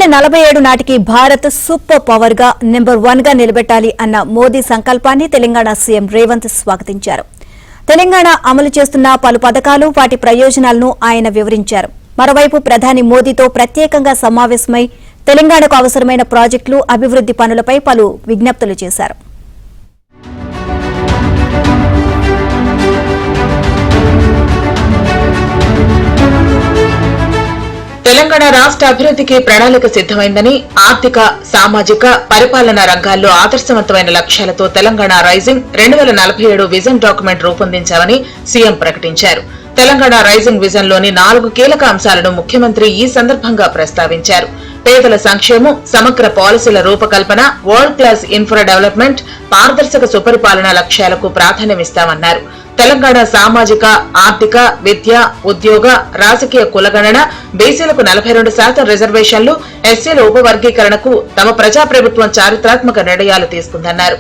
2047 నాటికి Bharat super power గా number 1 గా నిలబెట్టాలి అన్న మోదీ సంకల్పాన్ని తెలంగాణ సీఎం రేవంత్ స్వాగతించారు. తెలంగాణ అమలు చేస్తున్న పలు పథకాలు వాటి ప్రయోజనాలను ఆయన వివరించారు. మరోవైపు ప్రధాని మోదీతో ప్రత్యేకంగా సమావేశమై తెలంగాణకు అవసరమైన ప్రాజెక్టులు, అభివృద్ది పనులపై పలు విజ్ఞప్తులు చేశారు. తెలంగాణ రాష్ట్ర అభివృద్ధికి ప్రణాళిక సిద్దమైందని, ఆర్థిక, సామాజిక, పరిపాలనా రంగాల్లో ఆదర్శవంతమైన లక్ష్యాలతో తెలంగాణ రైజింగ్ 2047 విజన్ డాక్యుమెంట్ రూపొందించామని సీఎం ప్రకటించారు. తెలంగాణ రైజింగ్ విజన్ లోని 4 కీలక అంశాలను ముఖ్యమంత్రి ఈ సందర్భంగా ప్రస్తావించారు. పేదల సంక్షేమం, సమగ్ర పాలసీల రూపకల్పన, వరల్డ్ క్లాస్ ఇన్ఫ్రా డెవలప్మెంట్, పారదర్శక సుపరిపాలన లక్ష్యాలకు ప్రాధాన్యమిస్తామన్నారు. తెలంగాణ సామాజిక, ఆర్థిక, విద్య, ఉద్యోగ, రాజకీయ కులగణన, బీసీలకు 42% రిజర్వేషన్లు, ఎస్సీల ఉపవర్గీకరణకు తమ ప్రజాప్రభుత్వం చారిత్రాత్మక నిర్ణయాలు తీసుకుందన్నారు.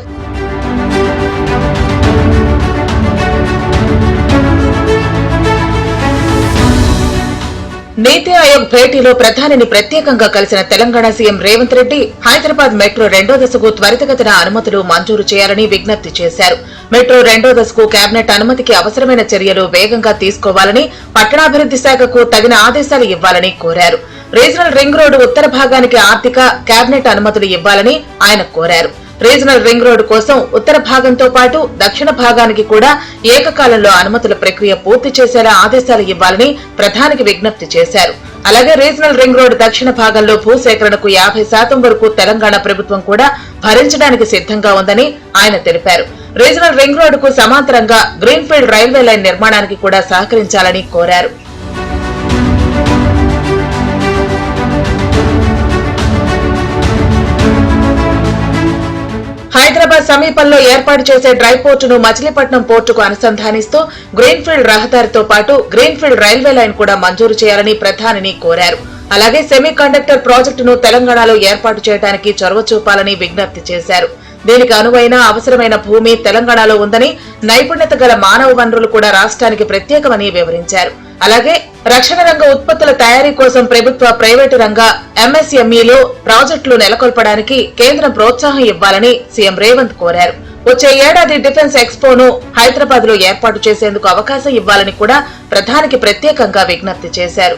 నీతి ఆయోగ్ భేటీలో ప్రధానిని ప్రత్యేకంగా కలిసిన తెలంగాణ సీఎం రేవంత్ రెడ్డి హైదరాబాద్ మెట్రో 2వ దశకు త్వరితగతిన అనుమతులు మంజూరు చేయాలని విజ్ఞప్తి చేశారు. మెట్రో 2వ దశకు కేబినెట్ అనుమతికి అవసరమైన చర్యలు వేగంగా తీసుకోవాలని, పట్టణాభివృద్ది శాఖకు తగిన ఆదేశాలు ఇవ్వాలని కోరారు. రీజనల్ రింగ్ రోడ్డు ఉత్తర భాగానికి ఆర్థిక, కేబినెట్ అనుమతులు ఇవ్వాలని ఆయన కోరారు. రీజనల్ రింగ్ రోడ్డు కోసం ఉత్తర భాగంతో పాటు దక్షిణ భాగానికి కూడా ఏకకాలంలో అనుమతుల ప్రక్రియ పూర్తి చేసేలా ఆదేశాలు ఇవ్వాలని ప్రధానికి విజ్ఞప్తి చేశారు. అలాగే రీజనల్ రింగ్ రోడ్డు దక్షిణ భాగంలో భూసేకరణకు 50% వరకు తెలంగాణ ప్రభుత్వం కూడా భరించడానికి సిద్దంగా ఉందని ఆయన తెలిపారు. రీజనల్ రింగ్ రోడ్డుకు సమాంతరంగా గ్రీన్ఫీల్డ్ రైల్వే లైన్ నిర్మాణానికి కూడా సహకరించాలని కోరారు. హైదరాబాద్ సమీపంలో ఏర్పాటు చేసే డ్రై పోర్టును మచిలీపట్నం పోర్టుకు అనుసంధానిస్తూ గ్రీన్ఫీల్డ్ రహదారితో పాటు గ్రీన్ఫీల్డ్ రైల్వే లైన్ కూడా మంజూరు చేయాలని ప్రధానిని కోరారు. అలాగే సెమీ కండక్టర్ ప్రాజెక్టును తెలంగాణలో ఏర్పాటు చేయడానికి చొరవ చూపాలని విజ్ఞప్తి చేశారు. దీనికి అనువైన, అవసరమైన భూమి తెలంగాణలో ఉందని, నైపుణ్యత గల మానవ వనరులు కూడా రాష్ట్రానికి ప్రత్యేకమని వివరించారు. అలాగే రక్షణ రంగ ఉత్పత్తుల తయారీ కోసం ప్రభుత్వ, ప్రైవేటు రంగ ఎంఎస్ఎంఈలో ప్రాజెక్టులు నెలకొల్పడానికి కేంద్రం ప్రోత్సాహం ఇవ్వాలని సీఎం రేవంత్ కోరారు. వచ్చే ఏడాది డిఫెన్స్ ఎక్స్పోను హైదరాబాద్ లో ఏర్పాటు చేసేందుకు అవకాశం ఇవ్వాలని కూడా ప్రధానికి ప్రత్యేకంగా విజ్ఞప్తి చేశారు.